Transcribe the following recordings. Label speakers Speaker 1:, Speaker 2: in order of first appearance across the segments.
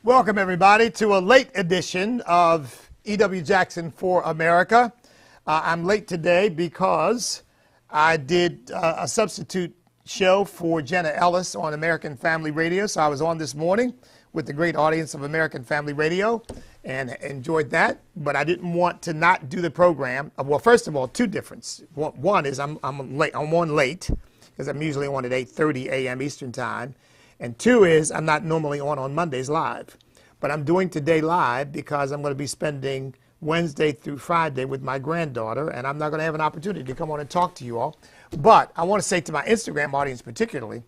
Speaker 1: Welcome, everybody, to a late edition of E.W. Jackson for America. I'm late today because I did a substitute show for Jenna Ellis on American Family Radio. So I was on this morning with the great audience of American Family Radio and enjoyed that. But I didn't want to not do the program. Well, first of all, two differences. One is I'm late. I'm on late because I'm usually on at 8:30 a.m. Eastern Time. And two is I'm not normally on Mondays live. But I'm doing today live because I'm going to be spending Wednesday through Friday with my granddaughter, and I'm not going to have an opportunity to come on and talk to you all. But I want to say to my Instagram audience particularly,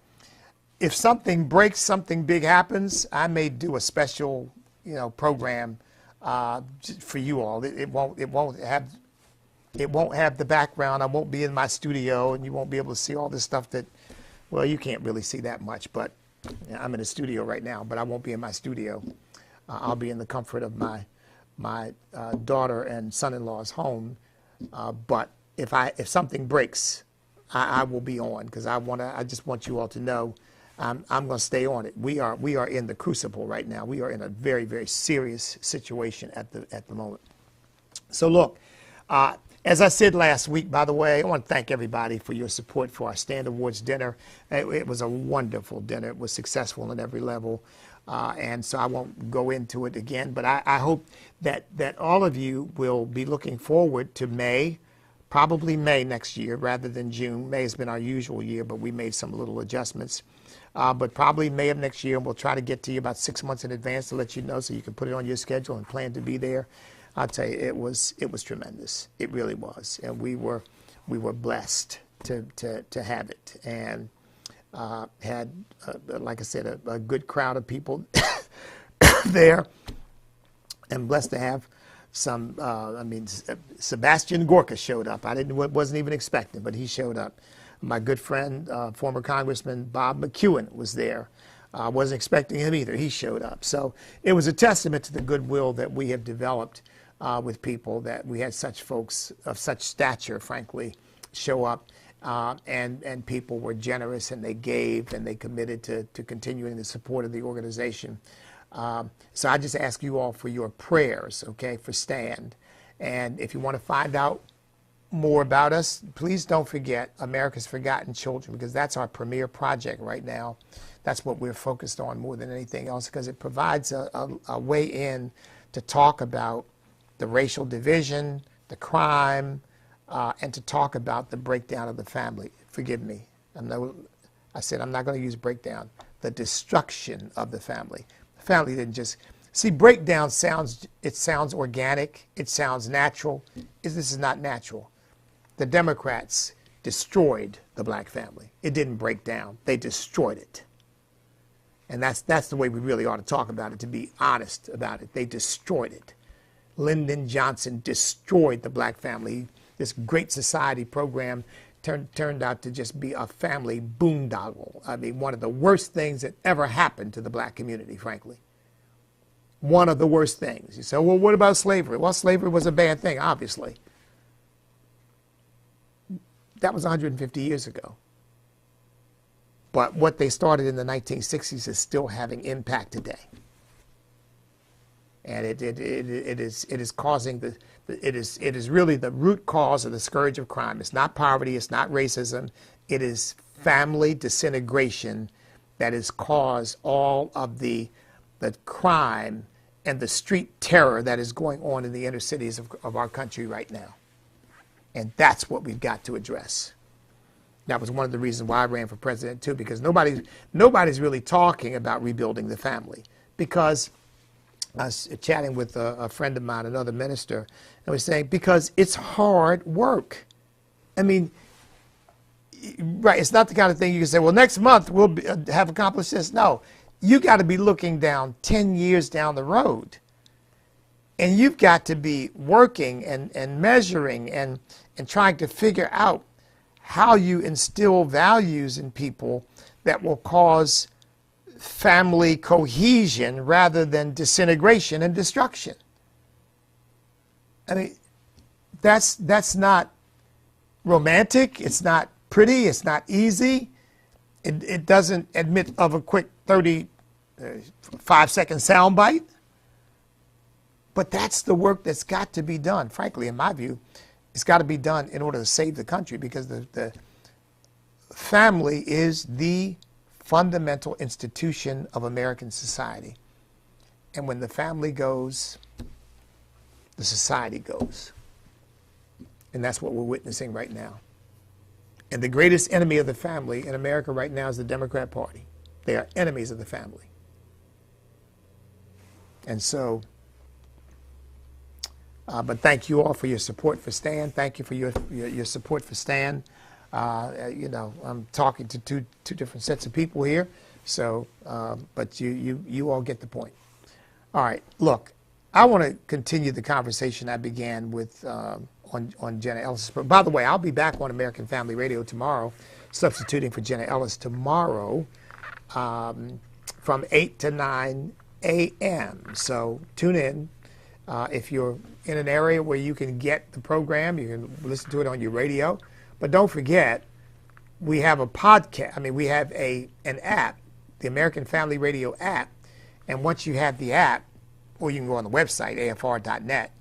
Speaker 1: if something breaks, something big happens, I may do a special, program for you all. It won't have the background. I won't be in my studio, and you won't be able to see all this stuff that, well, you can't really see that much, but I'm in a studio right now, but I won't be in my studio. I'll be in the comfort of my daughter and son-in-law's home. But if something breaks, I will be on because I just want you all to know I'm going to stay on it. We are in the crucible right now. We are in a very, very serious situation at the moment. So look, as I said last week, by the way, I want to thank everybody for your support for our Stand Awards dinner. It was a wonderful dinner. It was successful on every level. And so I won't go into it again, but I hope that all of you will be looking forward to May, probably May next year rather than June. May has been our usual year, but we made some little adjustments. But probably May of next year, and we'll try to get to you about 6 months in advance to let you know so you can put it on your schedule and plan to be there. I'll tell you, it was tremendous. It really was, and we were blessed to have it, and had, like I said, a good crowd of people there, and blessed to have some. Sebastian Gorka showed up. Wasn't even expecting, but he showed up. My good friend, former Congressman Bob McEwen, was there. I wasn't expecting him either. He showed up. So it was a testament to the goodwill that we have developed with people, that we had such folks of such stature, frankly, show up. And people were generous, and they gave, and they committed to continuing the support of the organization. So I just ask you all for your prayers, okay, for STAND. And if you want to find out more about us, please don't forget America's Forgotten Children, because that's our premier project right now. That's what we're focused on more than anything else, because it provides a way in to talk about the racial division, the crime, and to talk about the breakdown of the family. Forgive me. I said I'm not going to use breakdown. The destruction of the family. The family didn't just... See, breakdown sounds organic. It sounds natural. This is not natural. The Democrats destroyed the black family. It didn't break down. They destroyed it. And that's the way we really ought to talk about it, to be honest about it. They destroyed it. Lyndon Johnson destroyed the black family. This Great Society program turned out to just be a family boondoggle. I mean, one of the worst things that ever happened to the black community, frankly. One of the worst things. You say, well, what about slavery? Well, slavery was a bad thing, obviously. That was 150 years ago. But what they started in the 1960s is still having impact today. And it is causing it is really the root cause of the scourge of crime. It's not poverty, it's not racism, it is family disintegration that has caused all of the crime and the street terror that is going on in the inner cities of our country right now. And that's what we've got to address. That was one of the reasons why I ran for president too, because nobody's really talking about rebuilding the family. Because I was chatting with a friend of mine, another minister, and was saying, because it's hard work. I mean, right, it's not the kind of thing you can say, well, next month we'll have accomplished this. No, you got to be looking down 10 years down the road. And you've got to be working and measuring and trying to figure out how you instill values in people that will cause family cohesion rather than disintegration and destruction. I mean, that's not romantic. It's not pretty. It's not easy. It doesn't admit of a quick 30 5-second soundbite. But that's the work that's got to be done. Frankly, in my view, it's got to be done in order to save the country, because the family is the fundamental institution of American society. And when the family goes, the society goes. And that's what we're witnessing right now. And the greatest enemy of the family in America right now is the Democrat Party. They are enemies of the family. And so, but thank you all for your support for Stan. Thank you for your support for Stan. You know, I'm talking to two different sets of people here. So, but you all get the point. All right, look, I want to continue the conversation I began with on Jenna Ellis. By the way, I'll be back on American Family Radio tomorrow, substituting for Jenna Ellis tomorrow from 8 to 9 a.m. So tune in. If you're in an area where you can get the program, you can listen to it on your radio. But don't forget, we have a podcast. I mean, we have an app, the American Family Radio app. And once you have the app, or you can go on the website, afr.net,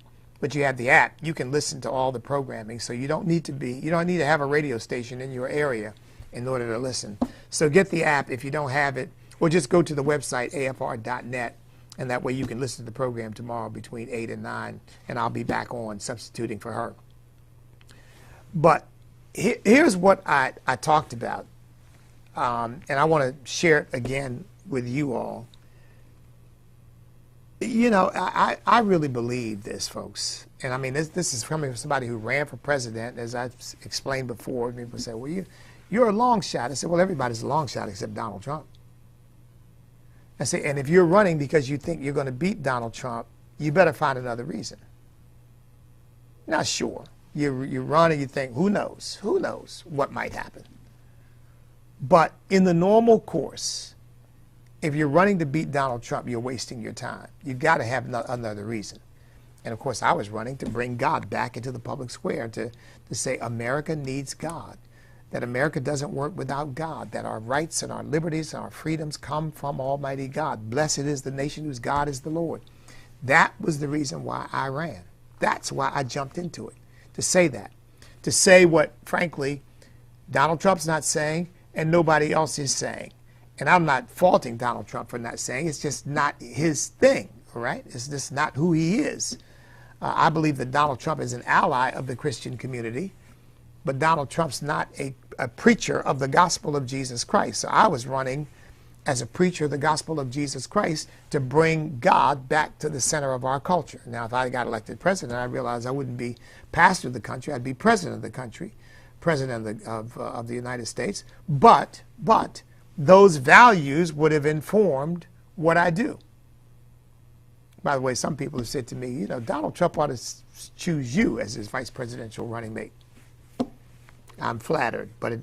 Speaker 1: but you have the app, you can listen to all the programming. So you don't need to have a radio station in your area in order to listen. So get the app if you don't have it, or just go to the website, afr.net, and that way you can listen to the program tomorrow between 8 and 9, and I'll be back on substituting for her. But here's what I talked about, and I want to share it again with you all. You know, I really believe this, folks. And I mean, this is coming from somebody who ran for president. As I've explained before, people say, well, you're a long shot. I said, well, everybody's a long shot except Donald Trump. I say, and if you're running because you think you're going to beat Donald Trump, you better find another reason. Now, sure, you run and you think, who knows what might happen. But in the normal course, if you're running to beat Donald Trump, you're wasting your time. You've got to have another reason. And of course, I was running to bring God back into the public square, to say America needs God, that America doesn't work without God, that our rights and our liberties and our freedoms come from Almighty God. Blessed is the nation whose God is the Lord. That was the reason why I ran. That's why I jumped into it, to say that. To say what, frankly, Donald Trump's not saying and nobody else is saying. And I'm not faulting Donald Trump for not saying. It's just not his thing, all right? It's just not who he is. I believe that Donald Trump is an ally of the Christian community, but Donald Trump's not a preacher of the gospel of Jesus Christ. So I was running as a preacher of the gospel of Jesus Christ to bring God back to the center of our culture. Now, if I got elected president, I realized I wouldn't be pastor of the country. I'd be president of the country, president of the United States. But those values would have informed what I do. By the way, some people have said to me, you know, Donald Trump ought to choose you as his vice presidential running mate. I'm flattered, but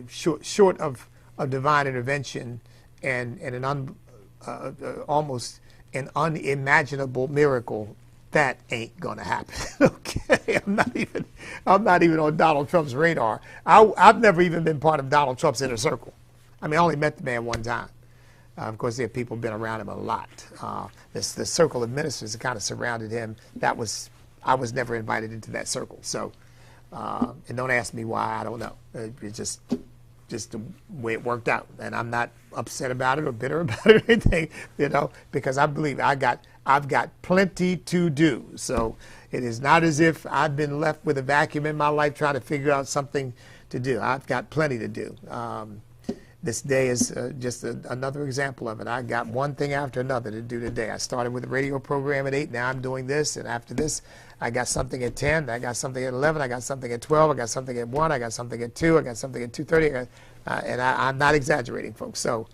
Speaker 1: short of divine intervention and an almost an unimaginable miracle, that ain't gonna happen. Okay, I'm not even on Donald Trump's radar. I've never even been part of Donald Trump's inner circle. I mean, I only met the man one time. Of course, there are people who've been around him a lot. The circle of ministers that kind of surrounded him, I was never invited into that circle. So, and don't ask me why, I don't know. It's just the way it worked out. And I'm not upset about it or bitter about it or anything, you know, because I believe I've got plenty to do. So it is not as if I've been left with a vacuum in my life trying to figure out something to do. I've got plenty to do. This day is just another example of it. I got one thing after another to do today. I started with a radio program at 8. Now I'm doing this. And after this, I got something at 10. I got something at 11. I got something at 12. I got something at 1. I got something at 2. I got something at 2:30. And I'm not exaggerating, folks. So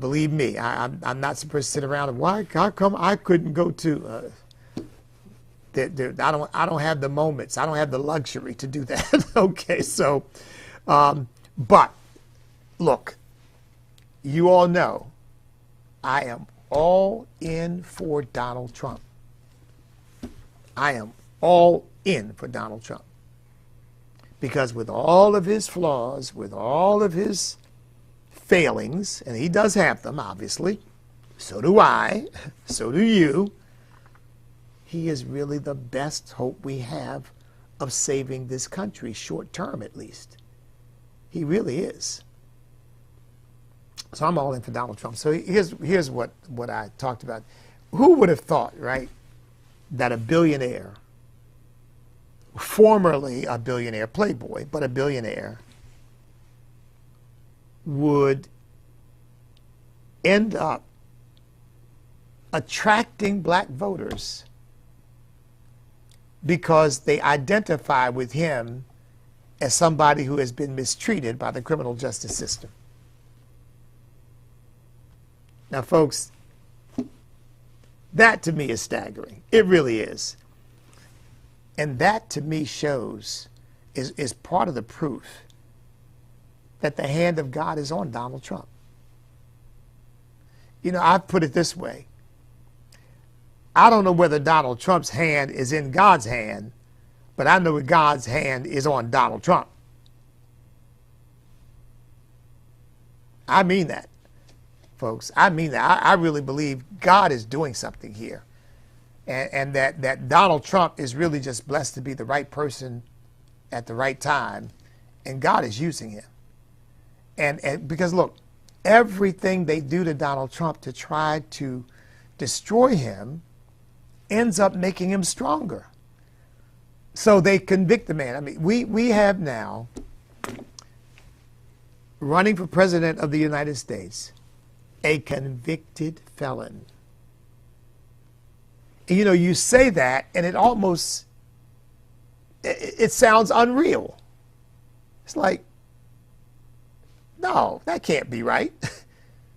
Speaker 1: believe me, I'm not supposed to sit around and how come I couldn't go to? I don't have the moments. I don't have the luxury to do that. Okay, so, but look, you all know I am all in for Donald Trump. I am all in for Donald Trump. Because with all of his flaws, with all of his failings, and he does have them, obviously, so do I, so do you, he is really the best hope we have of saving this country, short term at least. He really is. So I'm all in for Donald Trump. So here's what I talked about. Who would have thought, right, that a billionaire, formerly a billionaire playboy, but a billionaire, would end up attracting black voters because they identify with him as somebody who has been mistreated by the criminal justice system. Now, folks, that to me is staggering. It really is. And that to me shows, is part of the proof that the hand of God is on Donald Trump. You know, I've put it this way. I don't know whether Donald Trump's hand is in God's hand, but I know that God's hand is on Donald Trump. I mean that, folks. I mean that. I really believe God is doing something here. And that Donald Trump is really just blessed to be the right person at the right time, and God is using him. And because, look, everything they do to Donald Trump to try to destroy him ends up making him stronger. So they convict the man. I mean, we have now, running for president of the United States, a convicted felon. And, you know, you say that, and it almost, it sounds unreal. It's like, no, that can't be right.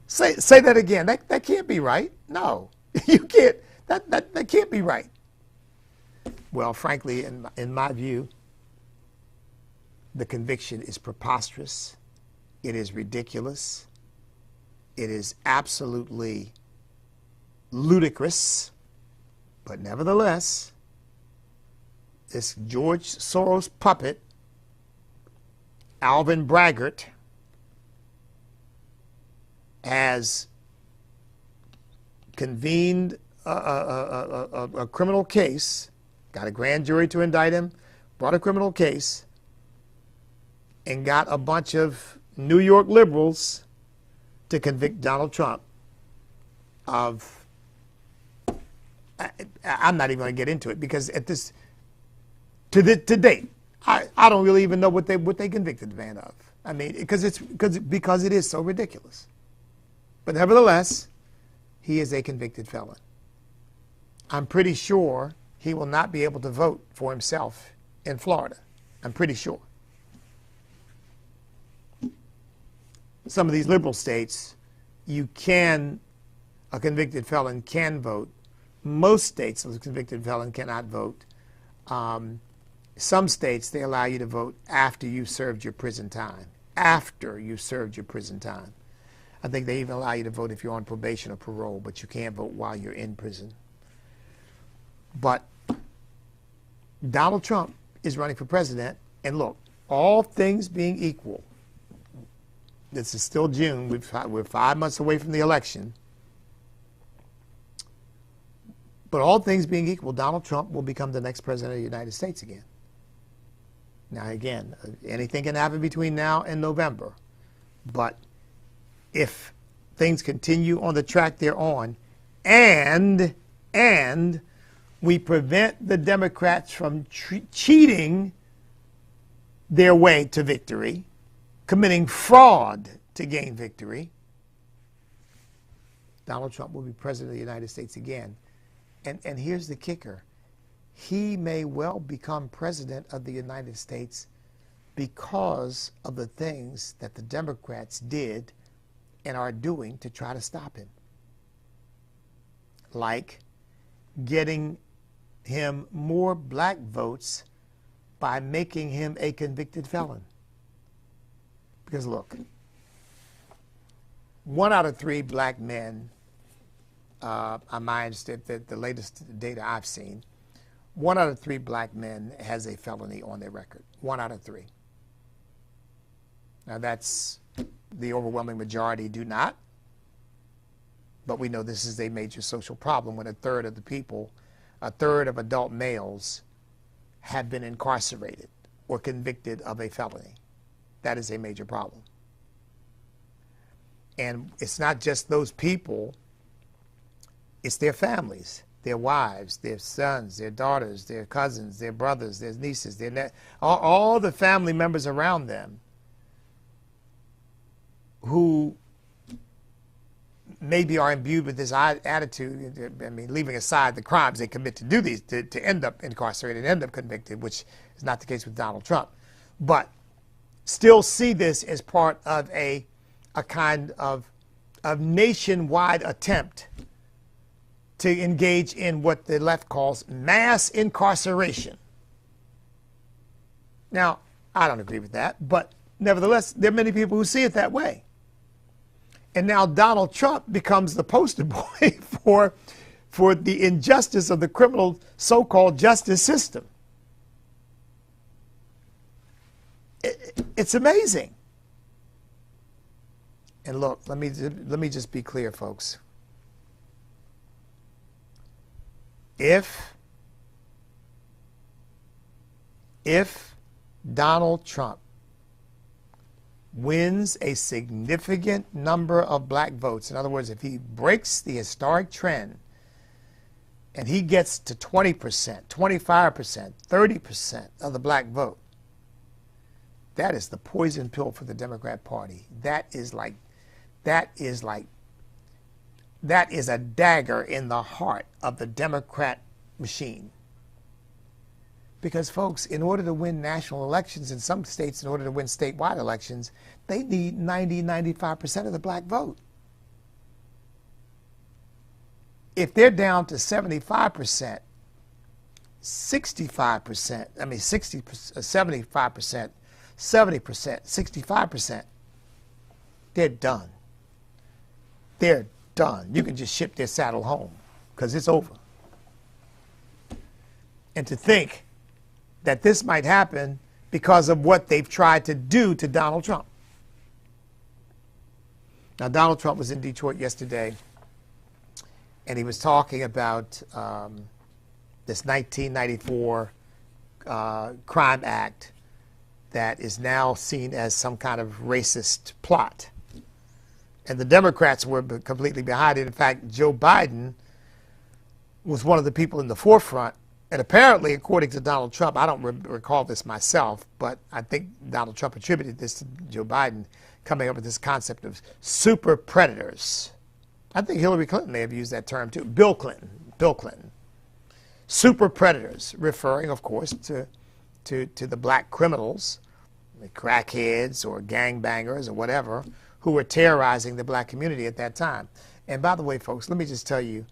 Speaker 1: Say that again. That can't be right. No, you can't. That can't be right. Well, frankly, in my view, the conviction is preposterous. It is ridiculous. It is absolutely ludicrous. But nevertheless, this George Soros puppet, Alvin Bragg, has convened a criminal case, got a grand jury to indict him, brought a criminal case, and got a bunch of New York liberals to convict Donald Trump of, I'm not even going to get into it, because at this, to date, I don't really even know what they convicted the man of. I mean, because it is so ridiculous. But nevertheless, he is a convicted felon. I'm pretty sure he will not be able to vote for himself in Florida. I'm pretty sure. Some of these liberal states, a convicted felon can vote. Most states, a convicted felon cannot vote. Some states, they allow you to vote after you served your prison time. After you served your prison time. I think they even allow you to vote if you're on probation or parole, but you can't vote while you're in prison. But Donald Trump is running for president, and look, all things being equal, this is still June, we're 5 months away from the election, but all things being equal, Donald Trump will become the next president of the United States again. Now again, anything can happen between now and November, but if things continue on the track they're on, and we prevent the Democrats from cheating their way to victory, committing fraud to gain victory, Donald Trump will be president of the United States again. And here's the kicker. He may well become president of the United States because of the things that the Democrats did and are doing to try to stop him. Like getting him more black votes by making him a convicted felon. Because look, 1 out of 3 black men, on my understanding, the latest data I've seen, 1 out of 3 black men has a felony on their record. 1 out of 3. Now that's The overwhelming majority do not. But we know this is a major social problem when a third of the people, a third of adult males, have been incarcerated or convicted of a felony. That is a major problem. And it's not just those people, it's their families, their wives, their sons, their daughters, their cousins, their brothers, their nieces, all the family members around them who maybe are imbued with this attitude. I mean, leaving aside the crimes they commit to do these, to end up incarcerated, end up convicted, which is not the case with Donald Trump, but still see this as part of a kind of nationwide attempt to engage in what the left calls mass incarceration. Now, I don't agree with that, but nevertheless, there are many people who see it that way. And now Donald Trump becomes the poster boy for the injustice of the criminal so-called justice system. It's amazing. And look, let me just be clear, folks. If Donald Trump wins a significant number of black votes, in other words, if he breaks the historic trend and he gets to 20%, 25%, 30% of the black vote, that is the poison pill for the Democrat Party. That is a dagger in the heart of the Democrat machine. Because, folks, in order to win national elections in some states, in order to win statewide elections, they need 90-95% of the black vote. If they're down to 75%, 65%, I mean 75%, 70%, 65%, they're done. They're done. You can just ship their saddle home because it's over. And to think that this might happen because of what they've tried to do to Donald Trump. Now, Donald Trump was in Detroit yesterday, and he was talking about this 1994 Crime Act that is now seen as some kind of racist plot. And the Democrats were completely behind it. In fact, Joe Biden was one of the people in the forefront. And apparently, according to Donald Trump, I don't recall this myself, but I think Donald Trump attributed this to Joe Biden coming up with this concept of super predators. I think Hillary Clinton may have used that term too. Bill Clinton. Super predators, referring, of course, to the black criminals, the crackheads or gangbangers or whatever, who were terrorizing the black community at that time. And by the way, folks, let me just tell you,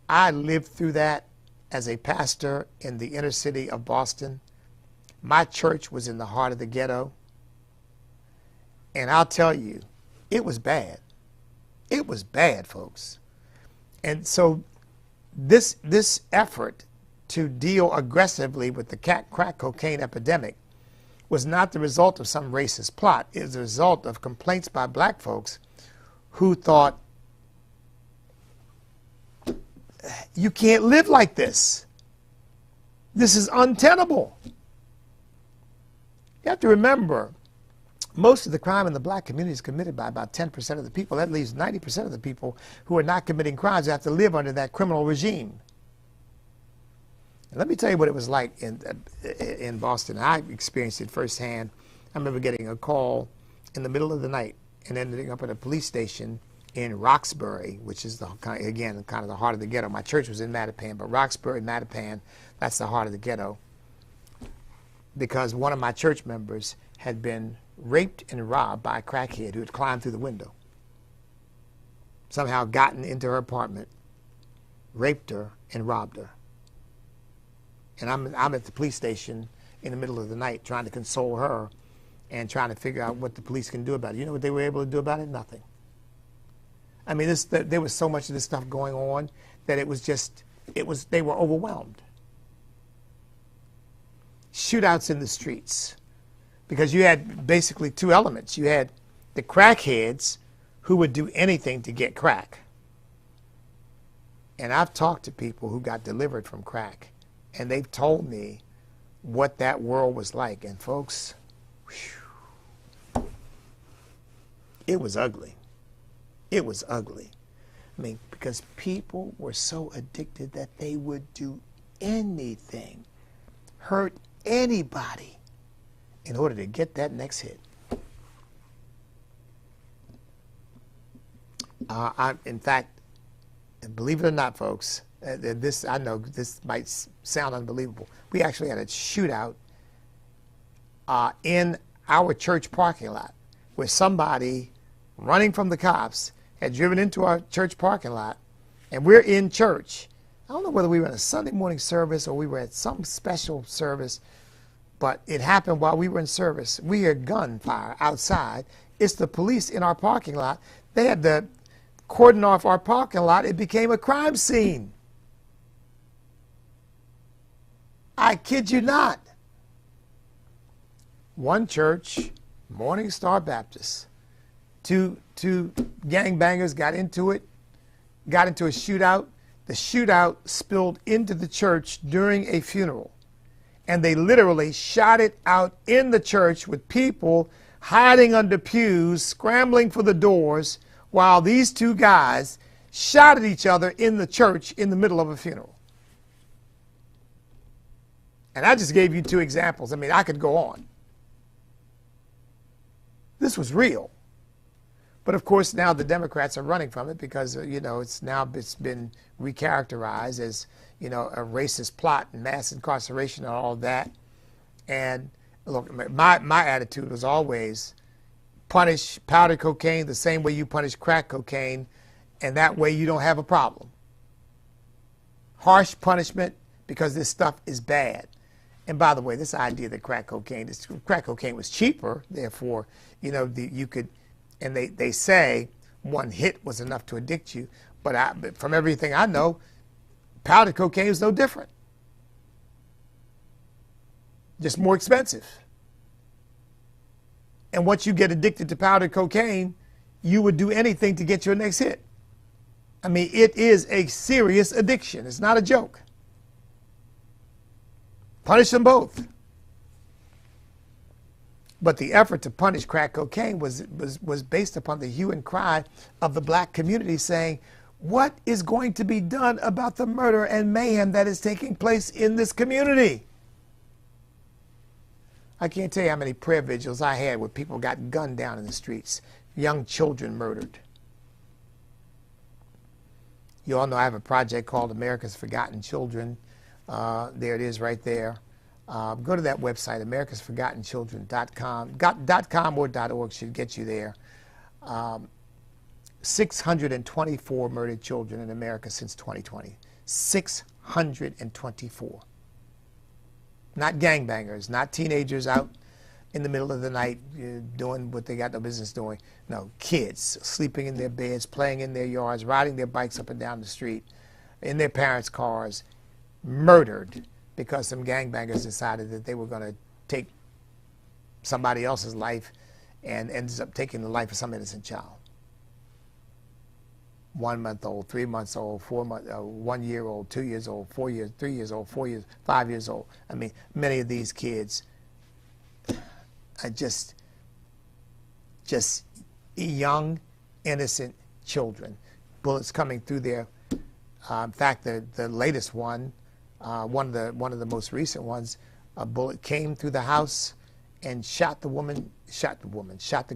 Speaker 1: I lived through that as a pastor in the inner city of Boston. My church was in the heart of the ghetto. And I'll tell you, it was bad. It was bad, folks. And so this effort to deal aggressively with the crack cocaine epidemic was not the result of some racist plot. It was the result of complaints by black folks who thought, you can't live like this. This is untenable. You have to remember, most of the crime in the black community is committed by about 10% of the people. That leaves 90% of the people who are not committing crimes who have to live under that criminal regime. And let me tell you what it was like in Boston. I experienced it firsthand. I remember getting a call in the middle of the night and ending up at a police station in Roxbury, which is, again, kind of the heart of the ghetto. My church was in Mattapan, but Roxbury, Mattapan, that's the heart of the ghetto. Because one of my church members had been raped and robbed by a crackhead who had climbed through the window. Somehow gotten into her apartment, raped her, and robbed her. And I'm at the police station in the middle of the night trying to console her and trying to figure out what the police can do about it. You know what they were able to do about it? Nothing. I mean, there was so much of this stuff going on that they were overwhelmed. Shootouts in the streets. Because you had basically two elements. You had the crackheads who would do anything to get crack. And I've talked to people who got delivered from crack, and they've told me what that world was like. And folks, whew, it was ugly. It was ugly. I mean, because people were so addicted that they would do anything, hurt anybody in order to get that next hit. In fact, believe it or not, folks, I know this might sound unbelievable. We actually had a shootout in our church parking lot where somebody running from the cops had driven into our church parking lot, and we're in church. I don't know whether we were in a Sunday morning service or we were at some special service, but it happened while we were in service. We heard gunfire outside. It's the police in our parking lot. They had to cordon off our parking lot. It became a crime scene. I kid you not. One church, Morning Star Baptist, two gangbangers got into a shootout. The shootout spilled into the church during a funeral. And they literally shot it out in the church with people hiding under pews, scrambling for the doors, while these two guys shot at each other in the church in the middle of a funeral. And I just gave you two examples. I mean, I could go on. This was real. But of course, now the Democrats are running from it because, it's been recharacterized as, a racist plot and mass incarceration and all of that. And look, my attitude was always punish powder cocaine the same way you punish crack cocaine, and that way you don't have a problem. Harsh punishment because this stuff is bad. And by the way, this idea that crack cocaine was cheaper, therefore, you could. And they say one hit was enough to addict you. But from everything I know, powdered cocaine is no different. Just more expensive. And once you get addicted to powdered cocaine, you would do anything to get your next hit. I mean, it is a serious addiction. It's not a joke. Punish them both. But the effort to punish crack cocaine was based upon the hue and cry of the black community saying, what is going to be done about the murder and mayhem that is taking place in this community? I can't tell you how many prayer vigils I had where people got gunned down in the streets, young children murdered. You all know I have a project called America's Forgotten Children. There it is right there. Go to that website, americasforgottenchildren.com. .com or .org should get you there. 624 murdered children in America since 2020. 624. Not gangbangers, not teenagers out in the middle of the night doing what they got no business doing. No, kids sleeping in their beds, playing in their yards, riding their bikes up and down the street, in their parents' cars, murdered because some gangbangers decided that they were going to take somebody else's life and ends up taking the life of some innocent child. 1 month old, 3 months old, 4 months, 1 year old, 2 years old, 4 years, 3 years old, 4 years, 5 years old. I mean, many of these kids are just young, innocent children. Bullets coming through their. In fact, the latest one, one of the most recent ones, a bullet came through the house and shot the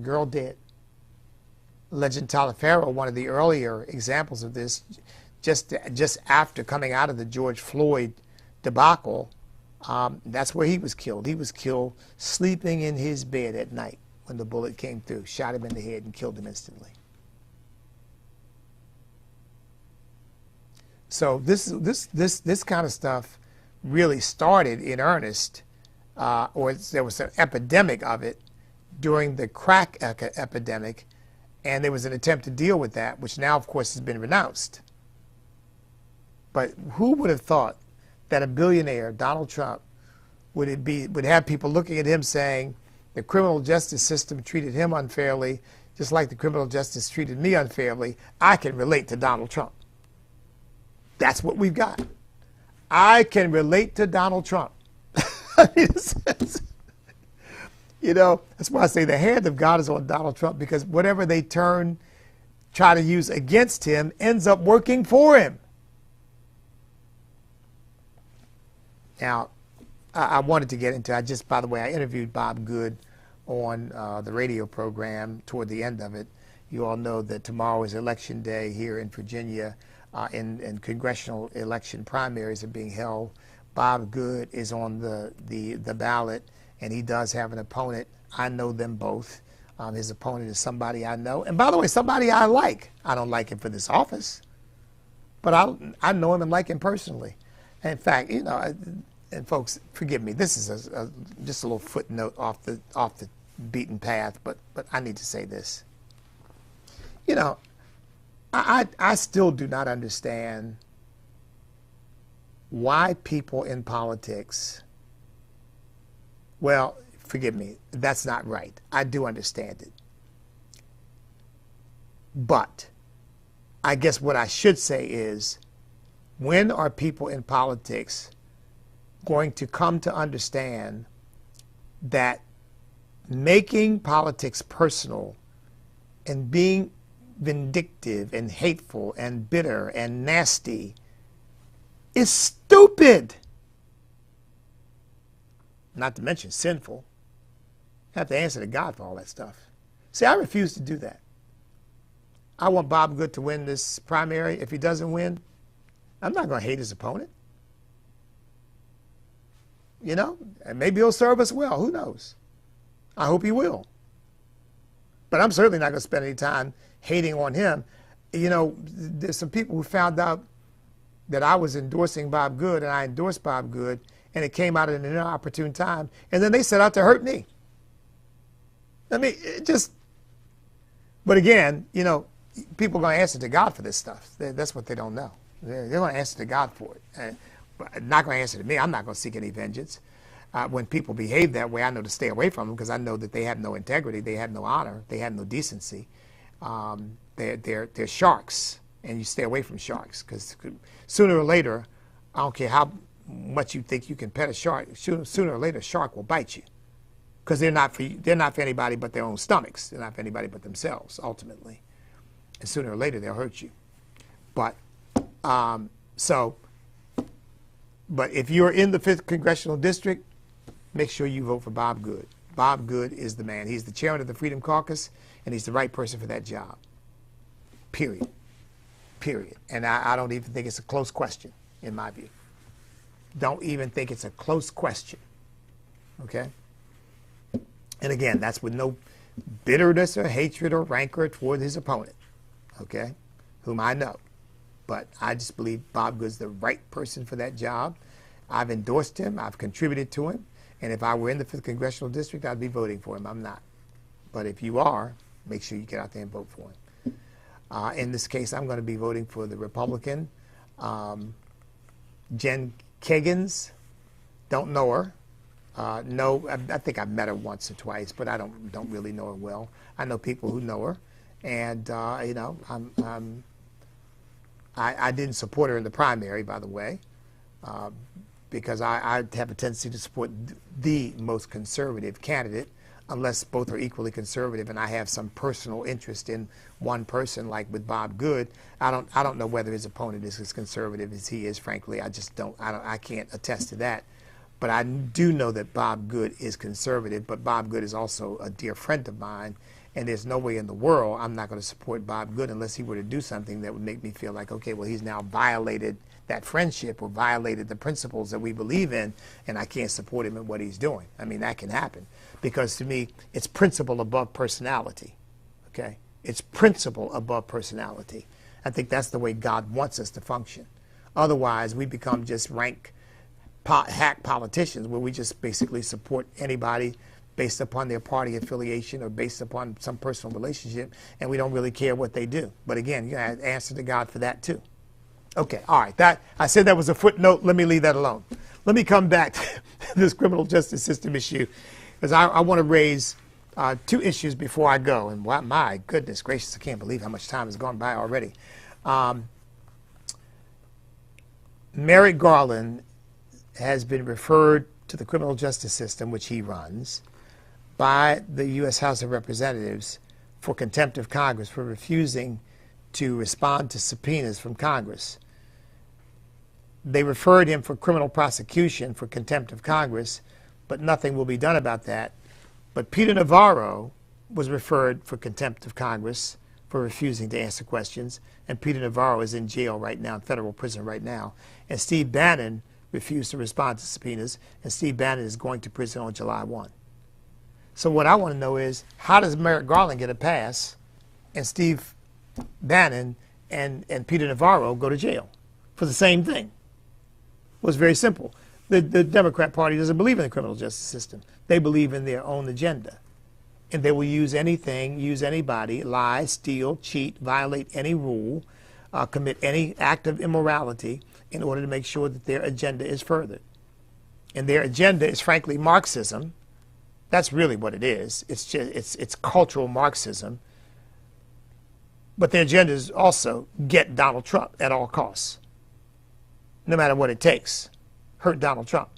Speaker 1: girl dead. Legend Taliaferro, one of the earlier examples of this, just after coming out of the George Floyd debacle, that's where he was killed. He was killed sleeping in his bed at night when the bullet came through, shot him in the head and killed him instantly. So this kind of stuff really started in earnest, or there was an epidemic of it during the crack epidemic, and there was an attempt to deal with that, which now, of course, has been renounced. But who would have thought that a billionaire, Donald Trump, would have people looking at him saying the criminal justice system treated him unfairly, just like the criminal justice treated me unfairly, I can relate to Donald Trump. That's what we've got. I can relate to Donald Trump. You know, that's why I say the hand of God is on Donald Trump, because whatever they try to use against him ends up working for him. Now, I wanted to get into, by the way, I interviewed Bob Good on the radio program toward the end of it. You all know that tomorrow is election day here in Virginia, and congressional election primaries are being held. Bob Good is on the ballot, and he does have an opponent. I know them both. His opponent is somebody I know. And by the way, somebody I like. I don't like him for this office, but I know him and like him personally. And in fact, you know, and folks, forgive me, this is just a little footnote off the beaten path, but I need to say this. You know, I still do not understand why people in politics, well, forgive me, that's not right. I do understand it. But I guess what I should say is, when are people in politics going to come to understand that making politics personal and being vindictive and hateful and bitter and nasty is stupid? Not to mention sinful. You have to answer to God for all that stuff. See, I refuse to do that. I want Bob Good to win this primary. If he doesn't win, I'm not going to hate his opponent. You know, and maybe he'll serve us well. Who knows? I hope he will. But I'm certainly not going to spend any time hating on him. You know, there's some people who found out that I was endorsing Bob Good, and I endorsed Bob Good, and it came out at an inopportune time, and then they set out to hurt me. I mean, but again, you know, people are going to answer to God for this stuff. That's what they don't know. They're going to answer to God for it. But not going to answer to me. I'm not going to seek any vengeance. When people behave that way, I know to stay away from them, because I know that they have no integrity, they have no honor, they have no decency. They're sharks, and you stay away from sharks, because sooner or later, I don't care how much you think you can pet a shark, sooner or later a shark will bite you, because they're not for anybody but their own stomachs. They're not for anybody but themselves, ultimately. And sooner or later they'll hurt you. But but if you're in the 5th Congressional District, make sure you vote for Bob Good. Bob Good is the man. He's the chairman of the Freedom Caucus, and he's the right person for that job. Period. Period. And I don't even think it's a close question, in my view. Don't even think it's a close question. Okay? And again, that's with no bitterness or hatred or rancor toward his opponent, okay, whom I know. But I just believe Bob Good's the right person for that job. I've endorsed him. I've contributed to him. And if I were in the 5th Congressional District, I'd be voting for him. I'm not. But if you are, make sure you get out there and vote for him. In this case, I'm going to be voting for the Republican, Jen Kagans. Don't know her. No, I think I've met her once or twice, but I don't really know her well. I know people who know her, and you know, I didn't support her in the primary, by the way, because I have a tendency to support the most conservative candidate, unless both are equally conservative, and I have some personal interest in one person, like with Bob Good. I don't know whether his opponent is as conservative as he is. Frankly, I can't attest to that. But I do know that Bob Good is conservative, but Bob Good is also a dear friend of mine, and there's no way in the world I'm not going to support Bob Good unless he were to do something that would make me feel like, okay, well, he's now violated that friendship or violated the principles that we believe in, and I can't support him in what he's doing. I mean, that can happen, because to me, it's principle above personality, okay? It's principle above personality. I think that's the way God wants us to function. Otherwise, we become just rank hack politicians, where we just basically support anybody based upon their party affiliation or based upon some personal relationship, and we don't really care what they do. But again, you got to answer to God for that too. Okay, all right. I said that was a footnote. Let me leave that alone. Let me come back to this criminal justice system issue, because I want to raise Two issues before I go, and my goodness gracious, I can't believe how much time has gone by already. Merrick Garland has been referred to the criminal justice system, which he runs, by the U.S. House of Representatives for contempt of Congress for refusing to respond to subpoenas from Congress. They referred him for criminal prosecution for contempt of Congress, but nothing will be done about that. But Peter Navarro was referred for contempt of Congress for refusing to answer questions, and Peter Navarro is in jail right now, in federal prison right now. And Steve Bannon refused to respond to subpoenas, and Steve Bannon is going to prison on July 1. So what I want to know is, how does Merrick Garland get a pass, and Steve Bannon and Peter Navarro go to jail for the same thing? Well, it's very simple. The Democrat Party doesn't believe in the criminal justice system. They believe in their own agenda. And they will use anything, use anybody, lie, steal, cheat, violate any rule, commit any act of immorality in order to make sure that their agenda is furthered. And their agenda is, frankly, Marxism. That's really what it is. It's just, it's cultural Marxism. But their agenda is also get Donald Trump at all costs, no matter what it takes. Hurt Donald Trump.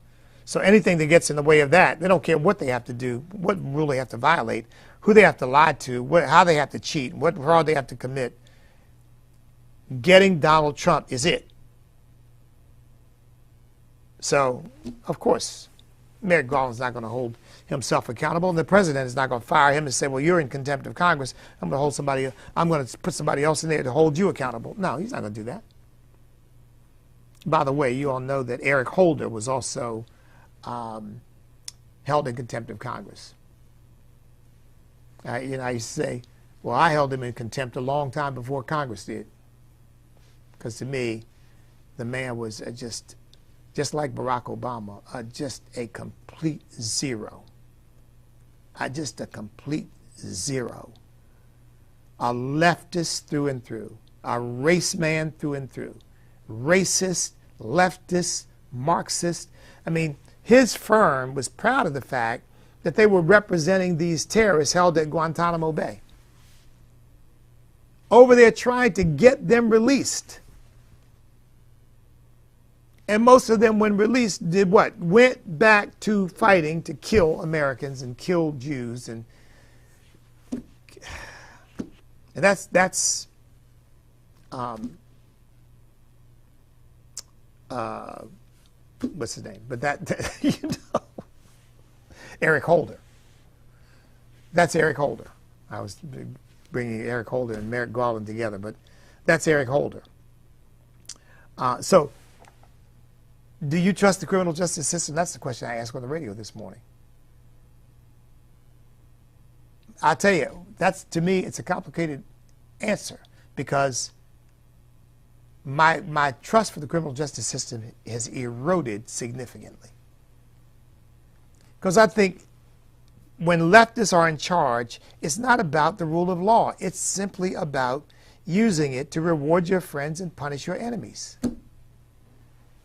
Speaker 1: So anything that gets in the way of that, they don't care what they have to do, what rule they have to violate, who they have to lie to, how they have to cheat, what fraud they have to commit. Getting Donald Trump is it. So, of course, Merrick Garland's not going to hold himself accountable, and the president is not going to fire him and say, well, you're in contempt of Congress. I'm going to put somebody else in there to hold you accountable. No, he's not going to do that. By the way, you all know that Eric Holder was also held in contempt of Congress. I used to say, well, I held him in contempt a long time before Congress did. Because to me, the man was just like Barack Obama, just a complete zero. Just a complete zero. A leftist through and through. A race man through and through. Racist, leftist, Marxist. I mean, his firm was proud of the fact that they were representing these terrorists held at Guantanamo Bay. Over there trying to get them released. And most of them, when released, did what? Went back to fighting to kill Americans and kill Jews. And that's what's his name? But that, you know, Eric Holder. That's Eric Holder. I was bringing Eric Holder and Merrick Garland together, but that's Eric Holder. So, do you trust the criminal justice system? That's the question I asked on the radio this morning. I tell you, to me, it's a complicated answer, because my trust for the criminal justice system has eroded significantly. Because I think when leftists are in charge, it's not about the rule of law. It's simply about using it to reward your friends and punish your enemies.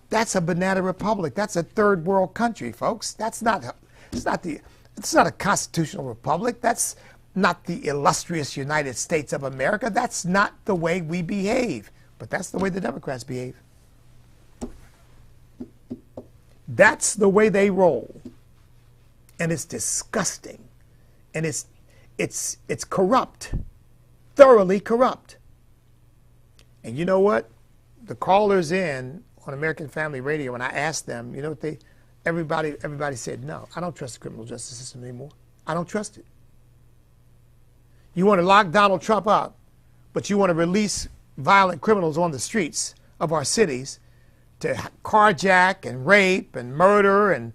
Speaker 1: That's a banana republic. That's a third world country, folks. It's not a constitutional republic. That's not the illustrious United States of America. That's not the way we behave. But that's the way the Democrats behave. That's the way they roll. And it's disgusting. And it's corrupt. Thoroughly corrupt. And you know what? The callers in on American Family Radio, when I asked them, you know what everybody said, no, I don't trust the criminal justice system anymore. I don't trust it. You want to lock Donald Trump up, but you want to release violent criminals on the streets of our cities to carjack and rape and murder and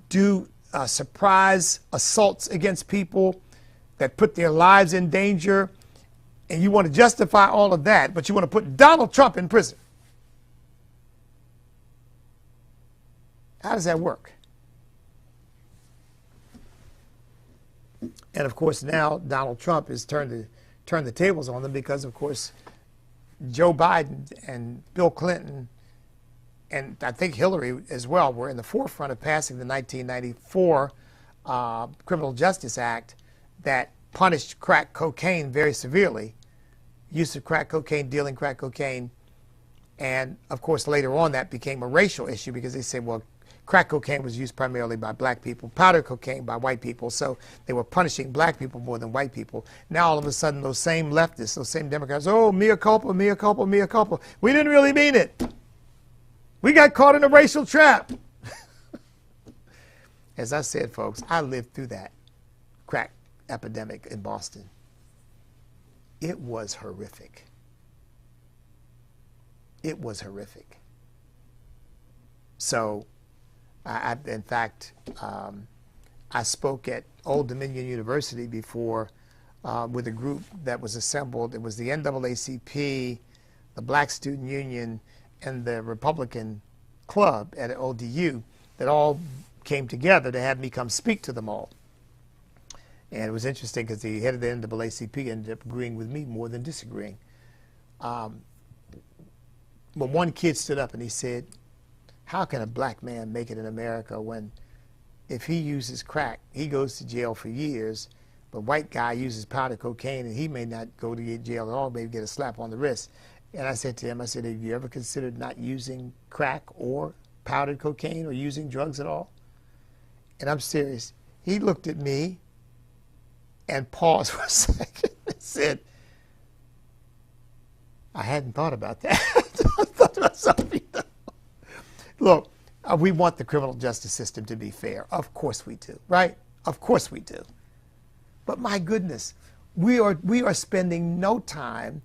Speaker 1: do surprise assaults against people that put their lives in danger. And you want to justify all of that, but you want to put Donald Trump in prison. How does that work? And of course, now Donald Trump has turned the tables on them, because of course Joe Biden and Bill Clinton and I think Hillary as well were in the forefront of passing the 1994 Criminal Justice Act that punished crack cocaine very severely, use of crack cocaine, dealing crack cocaine. And of course, later on, that became a racial issue because they said, well, crack cocaine was used primarily by black people, powder cocaine by white people, so they were punishing black people more than white people. Now, all of a sudden, those same leftists, those same Democrats, oh, mea culpa, mea culpa, mea culpa. We didn't really mean it. We got caught in a racial trap. As I said, folks, I lived through that crack epidemic in Boston. It was horrific. It was horrific. So, in fact, I spoke at Old Dominion University before with a group that was assembled. It was the NAACP, the Black Student Union, and the Republican Club at ODU that all came together to have me come speak to them all. And it was interesting because the head of the NAACP ended up agreeing with me more than disagreeing. But one kid stood up and he said, how can a black man make it in America when if he uses crack, he goes to jail for years, but white guy uses powder cocaine and he may not go to jail at all, maybe get a slap on the wrist. And I said to him, I said, have you ever considered not using crack or powdered cocaine or using drugs at all? And I'm serious. He looked at me and paused for a second and said, I hadn't thought about that. I thought to myself, look, we want the criminal justice system to be fair. Of course we do, right? Of course we do. But my goodness, we are spending no time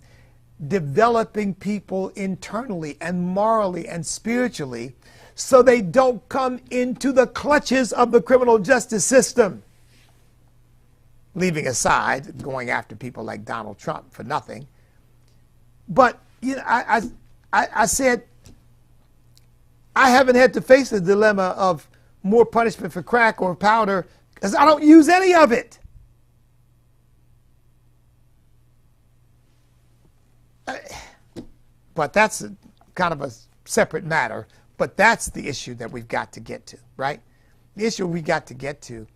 Speaker 1: developing people internally and morally and spiritually so they don't come into the clutches of the criminal justice system. Leaving aside going after people like Donald Trump for nothing. But you know, I said, I haven't had to face the dilemma of more punishment for crack or powder because I don't use any of it. But that's kind of a separate matter. But that's the issue that we've got to get to, right? The issue we got to get to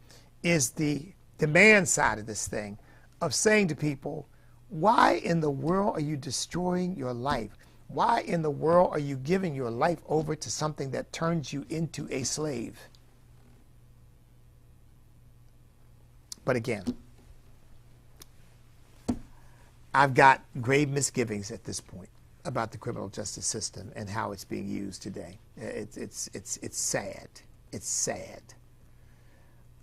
Speaker 1: is the demand side of this thing of saying to people, why in the world are you destroying your life? Why in the world are you giving your life over to something that turns you into a slave? But again, I've got grave misgivings at this point about the criminal justice system and how it's being used today. It's sad. It's sad.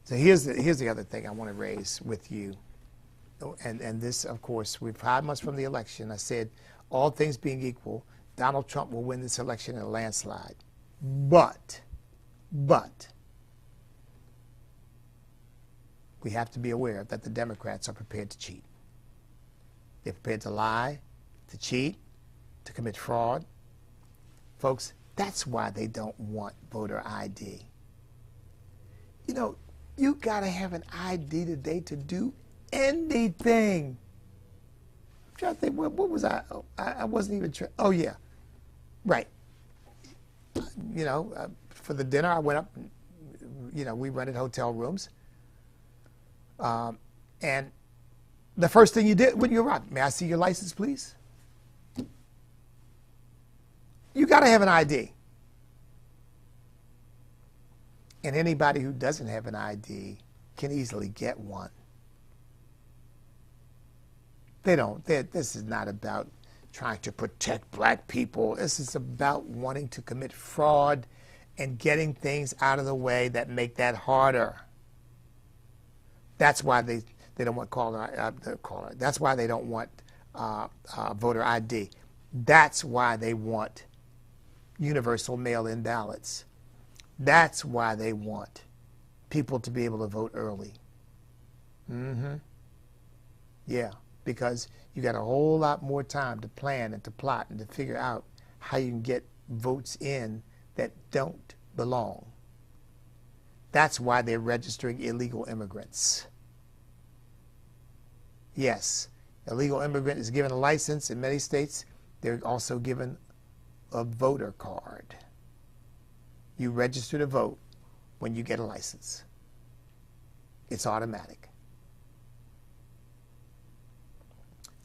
Speaker 1: So here's the other thing I want to raise with you. And this, of course, we're 5 months from the election. I said, all things being equal, Donald Trump will win this election in a landslide. But, we have to be aware that the Democrats are prepared to cheat. They're prepared to lie, to cheat, to commit fraud. Folks, that's why they don't want voter ID. You know, you got to have an ID today to do anything. I'm trying to think, what was I? I wasn't even trying. Oh, yeah. Right. You know, for the dinner, I went up, you know, we rented hotel rooms. And the first thing you did when you arrived, may I see your license, please? You got to have an ID. And anybody who doesn't have an ID can easily get one. They don't. This is not about trying to protect black people. This is about wanting to commit fraud and getting things out of the way that make that harder. That's why they don't want caller. That's why they don't want voter ID. That's why they want universal mail-in ballots. That's why they want people to be able to vote early. Yeah, because you got a whole lot more time to plan and to plot and to figure out how you can get votes in that don't belong. That's why they're registering illegal immigrants. Yes, illegal immigrant is given a license in many states. They're also given a voter card. You register to vote when you get a license. It's automatic.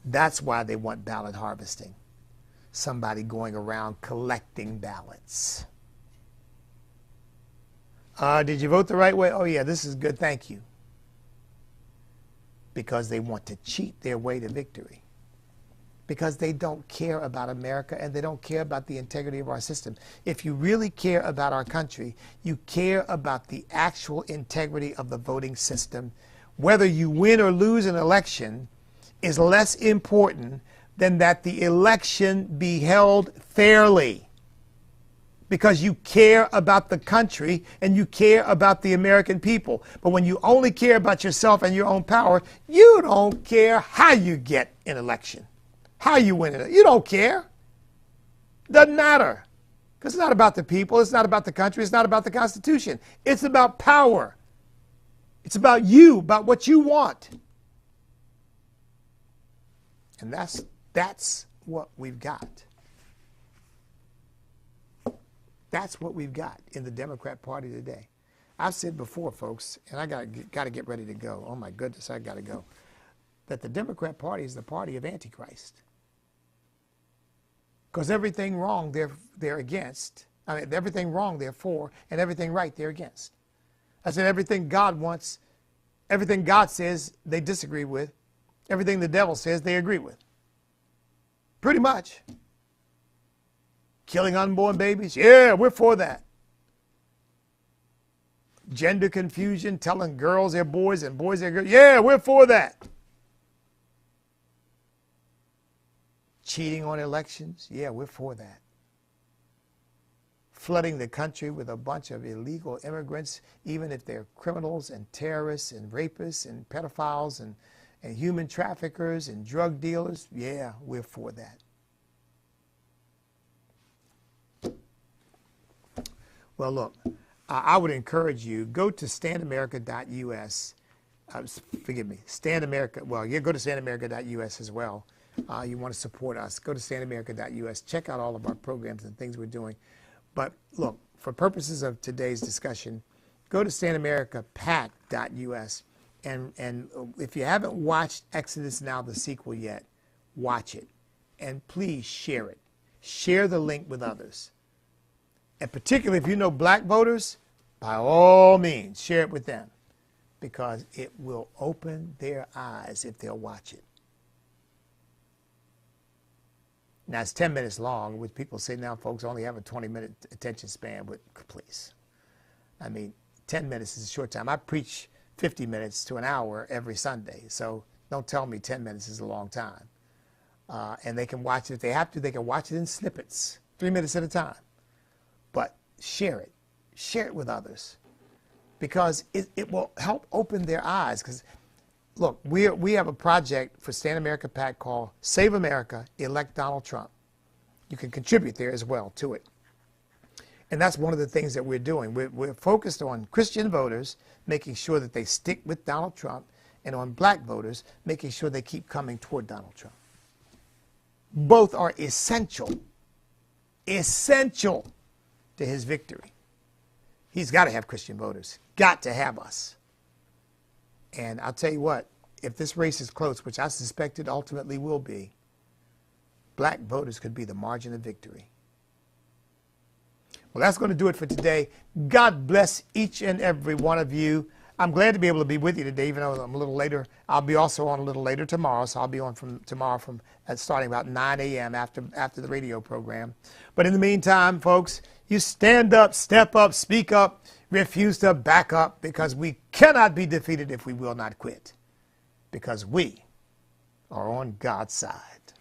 Speaker 1: That's why they want ballot harvesting. Somebody going around collecting ballots. Did you vote the right way? Oh, yeah, this is good. Thank you. Because they want to cheat their way to victory. Because they don't care about America and they don't care about the integrity of our system. If you really care about our country, you care about the actual integrity of the voting system. Whether you win or lose an election is less important than that the election be held fairly. Because you care about the country and you care about the American people. But when you only care about yourself and your own power, you don't care how you get an election. How you win it. You don't care. Doesn't matter. Because it's not about the people. It's not about the country. It's not about the Constitution. It's about power. It's about you, about what you want. And that's what we've got. That's what we've got in the Democrat Party today. I've said before, folks, and I got to get ready to go. Oh, my goodness, I got to go. That the Democrat Party is the party of Antichrist. Because everything wrong they're against. I mean, everything wrong they're for, and everything right they're against. I said everything God wants, everything God says they disagree with, everything the devil says they agree with. Pretty much. Killing unborn babies? Yeah, we're for that. Gender confusion, telling girls they're boys and boys they're girls? Yeah, we're for that. Cheating on elections? Yeah, we're for that. Flooding the country with a bunch of illegal immigrants, even if they're criminals and terrorists and rapists and pedophiles and human traffickers and drug dealers? Yeah, we're for that. Well, look, I would encourage you, go to standamerica.us. Forgive me, Stand America. Well, yeah, go to standamerica.us as well. You want to support us, go to standamerica.us. Check out all of our programs and things we're doing. But look, for purposes of today's discussion, go to standamericapac.us. And if you haven't watched Exodus Now, the sequel yet, watch it. And please share it. Share the link with others. And particularly if you know black voters, by all means, share it with them. Because it will open their eyes if they'll watch it. Now, it's 10 minutes long, which people say now folks only have a 20-minute attention span, but please. I mean, 10 minutes is a short time. I preach 50 minutes to an hour every Sunday, so don't tell me 10 minutes is a long time. And they can watch it. If they have to, they can watch it in snippets, 3 minutes at a time. But share it. Share it with others. Because it will help open their eyes. Because, look, we have a project for Stand America PAC called Save America, Elect Donald Trump. You can contribute there as well to it. And that's one of the things that we're doing. We're focused on Christian voters, making sure that they stick with Donald Trump, and on black voters, making sure they keep coming toward Donald Trump. Both are essential to his victory. He's got to have Christian voters. Got to have us. And I'll tell you what, if this race is close, which I suspect it ultimately will be, black voters could be the margin of victory. Well, that's going to do it for today. God bless each and every one of you. I'm glad to be able to be with you today, even though I'm a little later. I'll be also on a little later tomorrow, so I'll be on from tomorrow starting about 9 a.m. after the radio program. But in the meantime, folks, you stand up, step up, speak up, refuse to back up, because we cannot be defeated if we will not quit, because we are on God's side.